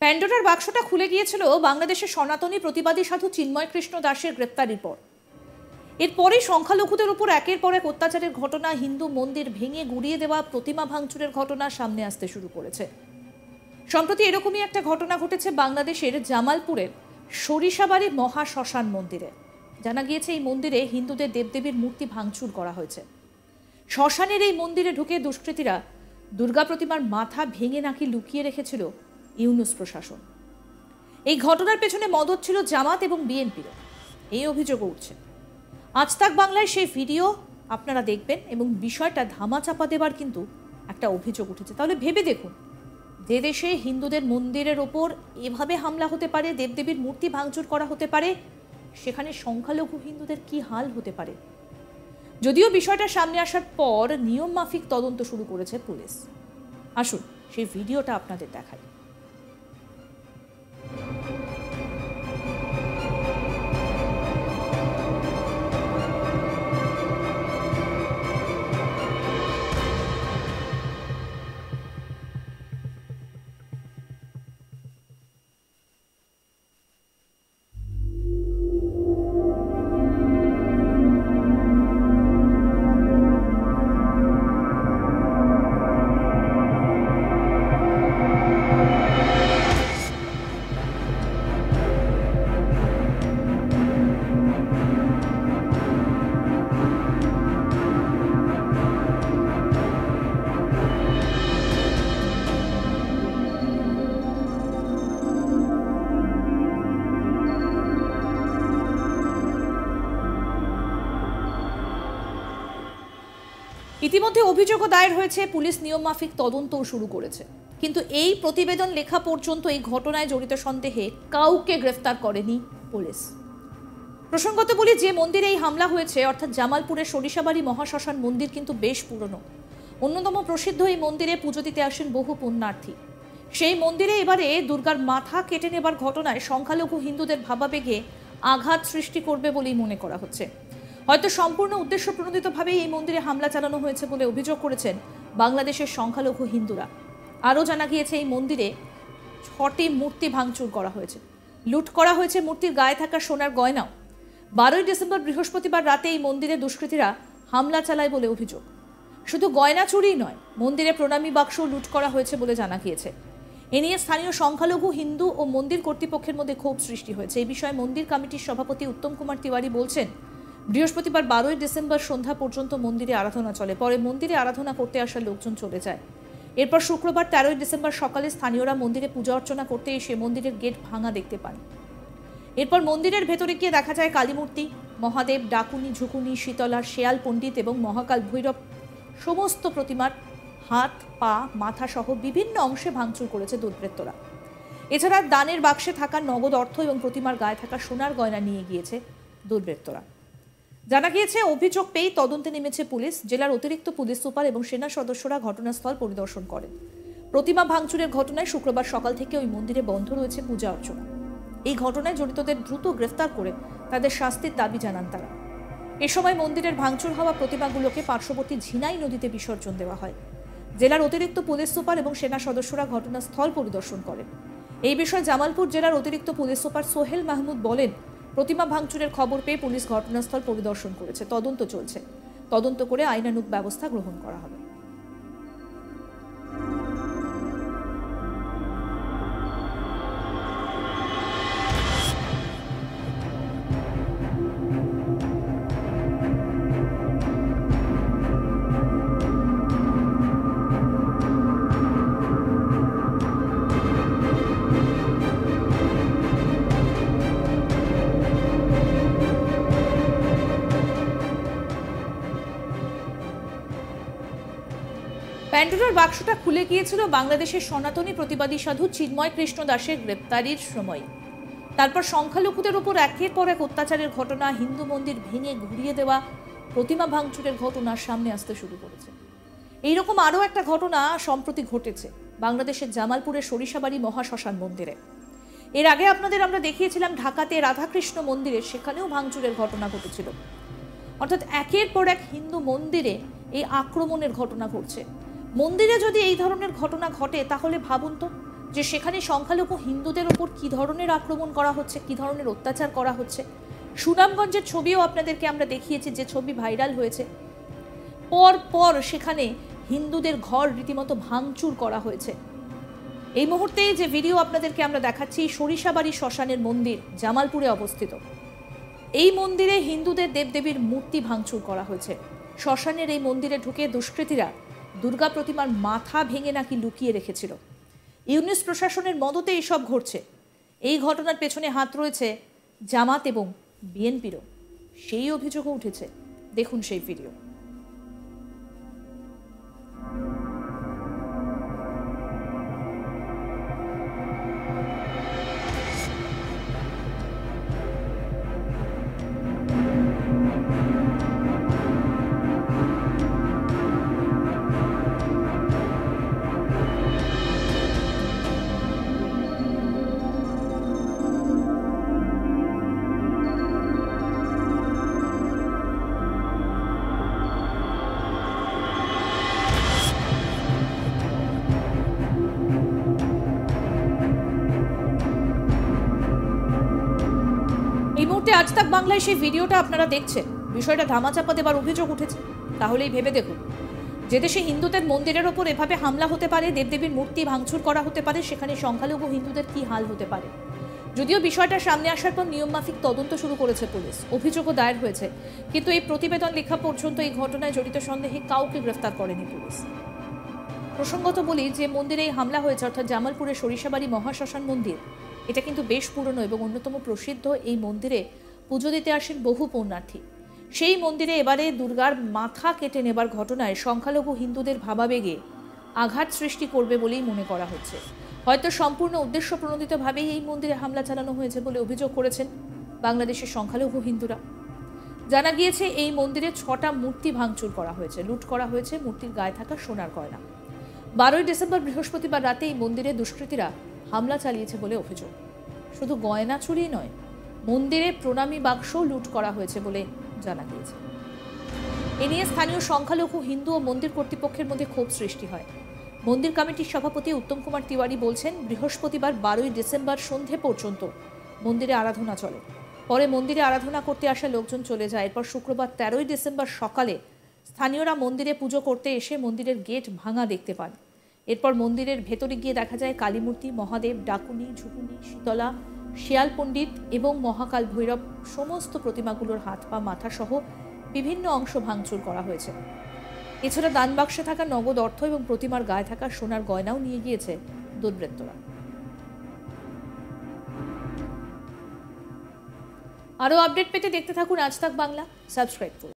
প্যান্ডোরার বাক্সটা খুলে গিয়েছিল বাংলাদেশের সনাতনী প্রতিবাদী সাধু চিন্ময় কৃষ্ণ দাসের গ্রেপ্তারির পর। এরপরে সংখ্যালঘুদের উপর একের পর এক অত্যাচারের ঘটনা, হিন্দু মন্দির ভেঙে গুড়িয়ে দেওয়া, প্রতিমা ভাঙচুরের ঘটনা সামনে আসতে শুরু করেছে। সম্প্রতি এরকমই একটা ঘটনা ঘটেছে বাংলাদেশের জামালপুরের সরিষাবাড়ি মহাশ্মশান মন্দিরে। জানা গিয়েছে এই মন্দিরে হিন্দুদের দেবদেবীর মূর্তি ভাঙচুর করা হয়েছে। শ্মশানের এই মন্দিরে ঢুকে দুষ্কৃতীরা দুর্গা প্রতিমার মাথা ভেঙে নাকি লুকিয়ে রেখেছিল ইউনূস প্রশাসন। এই ঘটনার পেছনে মদত ছিল জামাত এবং বিএনপিরও, এই অভিযোগ উঠছে। আজ তাক বাংলায় সেই ভিডিও আপনারা দেখবেন এবং বিষয়টা ধামাচাপা দেবার কিন্তু একটা অভিযোগ উঠেছে। তাহলে ভেবে দেখুন, যে দেশে হিন্দুদের মন্দিরের ওপর এভাবে হামলা হতে পারে, দেবদেবীর মূর্তি ভাঙচুর করা হতে পারে, সেখানে সংখ্যালঘু হিন্দুদের কি হাল হতে পারে। যদিও বিষয়টা সামনে আসার পর নিয়ম মাফিক তদন্ত শুরু করেছে পুলিশ। আসুন সেই ভিডিওটা আপনাদের দেখাই। ইতিমধ্যে অভিযোগও দায়ের হয়েছে, পুলিশ নিয়মমাফিক তদন্তও শুরু করেছে। কিন্তু এই প্রতিবেদন লেখা পর্যন্ত এই ঘটনায় জড়িত সন্দেহে কাউকে গ্রেফতার করেনি পুলিশ। প্রসঙ্গত বলি, যে মন্দিরে এই হামলা হয়েছে অর্থাৎ জামালপুরের সরিষাবাড়ি মহাশ্মশান মন্দির কিন্তু বেশ পুরনো। অন্যতম প্রসিদ্ধ এই মন্দিরে পুজো দিতে আসেন বহু পুণ্যার্থী। সেই মন্দিরে এবারে দুর্গার মাথা কেটে নেবার ঘটনায় সংখ্যালঘু হিন্দুদের ভাবাবেগে আঘাত সৃষ্টি করবে বলেই মনে করা হচ্ছে। হয়তো সম্পূর্ণ উদ্দেশ্য প্রণোদিতভাবেই এই মন্দিরে হামলা চালানো হয়েছে বলে অভিযোগ করেছেন বাংলাদেশের সংখ্যালঘু হিন্দুরা। আরও জানা গিয়েছে এই মন্দিরে 6টি মূর্তি ভাঙচুর করা হয়েছে, লুট করা হয়েছে মূর্তির গায়ে থাকা সোনার গয়নাও। 12ই ডিসেম্বর বৃহস্পতিবার রাতে এই মন্দিরে দুষ্কৃতীরা হামলা চালায় বলে অভিযোগ। শুধু গয়না চুরিই নয়, মন্দিরে প্রণামী বাক্স লুট করা হয়েছে বলে জানা গিয়েছে। এ নিয়ে স্থানীয় সংখ্যালঘু হিন্দু ও মন্দির কর্তৃপক্ষের মধ্যে ক্ষোভ সৃষ্টি হয়েছে। এই বিষয়ে মন্দির কমিটির সভাপতি উত্তম কুমার তিওয়ারি বলছেন, বৃহস্পতিবার 12ই ডিসেম্বর সন্ধ্যা পর্যন্ত মন্দিরে আরাধনা চলে, পরে মন্দিরে আরাধনা করতে আসা লোকজন চলে যায়। এরপর শুক্রবার 13ই ডিসেম্বর সকালে স্থানীয়রা মন্দিরে পূজা অর্চনা করতে এসে মন্দিরের গেট ভাঙা দেখতে পান। এরপর মন্দিরের ভেতরে গিয়ে দেখা যায় কালীমূর্তি, মহাদেব, ডাকুনি, ঝুকুনি, শীতলা, শেয়াল পণ্ডিত এবং মহাকাল ভৈরব সমস্ত প্রতিমার হাত, পা, মাথা সহ বিভিন্ন অংশে ভাঙচুর করেছে দুর্বৃত্তরা। এছাড়া দানের বাক্সে থাকা নগদ অর্থ এবং প্রতিমার গায়ে থাকা সোনার গয়না নিয়ে গিয়েছে দুর্বৃত্তরা। জানা গিয়েছে, অভিযোগ পেয়ে তদন্তে নেমেছে পুলিশ। জেলার অতিরিক্ত পুলিশ সুপার এবং সেনা সদস্যরা ঘটনাস্থল পরিদর্শন করেন। প্রতিমা ভাঙচুরের ঘটনায় শুক্রবার সকাল থেকে ওই মন্দিরে বন্ধ রয়েছে পূজা অর্চনা। এই ঘটনায় জড়িতদের দ্রুত গ্রেফতার করে তাদের শাস্তির দাবি জানান তারা। এ সময় মন্দিরের ভাঙচুর হওয়া প্রতিমাগুলোকে পার্শ্ববর্তী ঝিনাই নদীতে বিসর্জন দেওয়া হয়। জেলার অতিরিক্ত পুলিশ সুপার এবং সেনা সদস্যরা ঘটনাস্থল পরিদর্শন করেন। এই বিষয়ে জামালপুর জেলার অতিরিক্ত পুলিশ সুপার সোহেল মাহমুদ বলেন, প্রতিমা ভাঙচুরের খবর পেয়ে পুলিশ ঘটনাস্থল পরিদর্শন করেছে, তদন্ত চলছে। তদন্ত করে আইনানুগ ব্যবস্থা গ্রহণ করা হবে। প্যান্ডোরার বাক্সটা খুলে গিয়েছিল বাংলাদেশের সনাতনী প্রতিবাদী সাধু চিন্ময় কৃষ্ণ দাসের গ্রেপ্তারির সময়। তারপর সংখ্যালঘুদের উপর একের পর এক অত্যাচারের ঘটনা, হিন্দু মন্দির ভেঙে ঘুরিয়ে দেওয়া, প্রতিমা ভাঙচুরের ঘটনা সামনে আসতে শুরু করেছে। এইরকম আরও একটা ঘটনা সম্প্রতি ঘটেছে বাংলাদেশের জামালপুরের সরিষাবাড়ি মহাশ্মশান মন্দিরে। এর আগে আমরা দেখিয়েছিলাম ঢাকাতে রাধাকৃষ্ণ মন্দিরে, সেখানেও ভাঙচুরের ঘটনা ঘটেছিল। অর্থাৎ একের পর এক হিন্দু মন্দিরে এই আক্রমণের ঘটনা ঘটছে। মন্দিরে যদি এই ধরনের ঘটনা ঘটে তাহলে ভাবুন তো, যে সেখানে সংখ্যালঘু হিন্দুদের ওপর কী ধরনের আক্রমণ করা হচ্ছে, কী ধরনের অত্যাচার করা হচ্ছে। সুনামগঞ্জের ছবিও আপনাদেরকে আমরা দেখিয়েছি, যে ছবি ভাইরাল হয়েছে। পর সেখানে হিন্দুদের ঘর রীতিমতো ভাঙচুর করা হয়েছে। এই মুহূর্তে যে ভিডিও আপনাদেরকে আমরা দেখাচ্ছি, সরিষাবাড়ি শ্মশানের মন্দির, জামালপুরে অবস্থিত। এই মন্দিরে হিন্দুদের দেবদেবীর মূর্তি ভাঙচুর করা হয়েছে। শ্মশানের এই মন্দিরে ঢুকে দুষ্কৃতীরা দুর্গা প্রতিমার মাথা ভেঙে নাকি লুকিয়ে রেখেছিল। ইউনিস প্রশাসনের মদতে এসব ঘটছে। এই ঘটনার পেছনে হাত রয়েছে জামাত এবং বিএনপিরও, সেই অভিযোগও উঠেছে। দেখুন সেই ভিডিও। এই মুহূর্তে আজ তাক বাংলায় সেই ভিডিওটা আপনারা দেখছেন। বিষয়টা ধামাচাপা দেবার অভিযোগ উঠেছে। তাহলেই ভেবে দেখুন, যে দেশে হিন্দুদের মন্দিরের ওপর এভাবে হামলা হতে পারে, দেবদেবীর মূর্তি ভাঙচুর করা হতে পারে, সেখানে সংখ্যালঘু হিন্দুদের কি হাল হতে পারে। যদিও বিষয়টা সামনে আসার পর নিয়মমাফিক তদন্ত শুরু করেছে পুলিশ, অভিযোগও দায়ের হয়েছে, কিন্তু এই প্রতিবেদন লেখা পর্যন্ত এই ঘটনায় জড়িত সন্দেহে কাউকে গ্রেফতার করেনি পুলিশ। প্রসঙ্গত বলি, যে মন্দিরে এই হামলা হয়েছে, অর্থাৎ জামালপুরের সরিষাবাড়ি মহাশ্মশান মন্দির, এটা কিন্তু বেশ পুরনো এবং অন্যতম প্রসিদ্ধ। এই মন্দিরে পুজো দিতে আসেন বহু পুণ্যার্থী। সেই মন্দিরে এবারে দুর্গার মাথা কেটে নেবার ঘটনায় সংখ্যালঘু হিন্দুদের ভাবাবেগে আঘাত সৃষ্টি করবে বলেই মনে করা হচ্ছে। হয়তো সম্পূর্ণ উদ্দেশ্য প্রণোদিতভাবেই এই মন্দিরে হামলা চালানো হয়েছে বলে অভিযোগ করেছেন বাংলাদেশের সংখ্যালঘু হিন্দুরা। জানা গিয়েছে এই মন্দিরে 6টা মূর্তি ভাঙচুর করা হয়েছে, লুট করা হয়েছে মূর্তির গায়ে থাকা সোনার গয়না। 12ই ডিসেম্বর বৃহস্পতিবার রাতে এই মন্দিরে দুষ্কৃতীরা হামলা চালিয়েছে বলে অভিযোগ। শুধু গয়না চুরি নয়, মন্দিরে প্রণামী বাক্সও লুট করা হয়েছে বলে জানা গিয়েছে। এ নিয়ে স্থানীয় সংখ্যালঘু হিন্দু ও মন্দির কর্তৃপক্ষের মধ্যে ক্ষোভ সৃষ্টি হয়। মন্দির কমিটির সভাপতি উত্তম কুমার তিওয়ারি বলছেন, বৃহস্পতিবার 12ই ডিসেম্বর সন্ধে পর্যন্ত মন্দিরে আরাধনা চলে। পরে মন্দিরে আরাধনা করতে আসা লোকজন চলে যায়। এরপর শুক্রবার 13ই ডিসেম্বর সকালে স্থানীয়রা মন্দিরে পুজো করতে এসে মন্দিরের গেট ভাঙা দেখতে পান। এরপর মন্দিরের ভেতরে গিয়ে দেখা যায় কালীমূর্তি, মহাদেব, ডাকুনি, ঝুকুনি, শীতলা, শিয়াল পণ্ডিত এবং মহাকাল ভৈরব সমস্ত প্রতিমাগুলোর হাত পা মাথা সহ বিভিন্ন অংশ ভাঙচুর করা হয়েছে। এছাড়া দানবাক্সে থাকা নগদ অর্থ এবং প্রতিমার গায়ে থাকা সোনার গয়নাও নিয়ে গিয়েছে দুর্বৃত্তরা। আরও আপডেট পেতে দেখতে থাকুন আজ তাক বাংলা, সাবস্ক্রাইব করুন।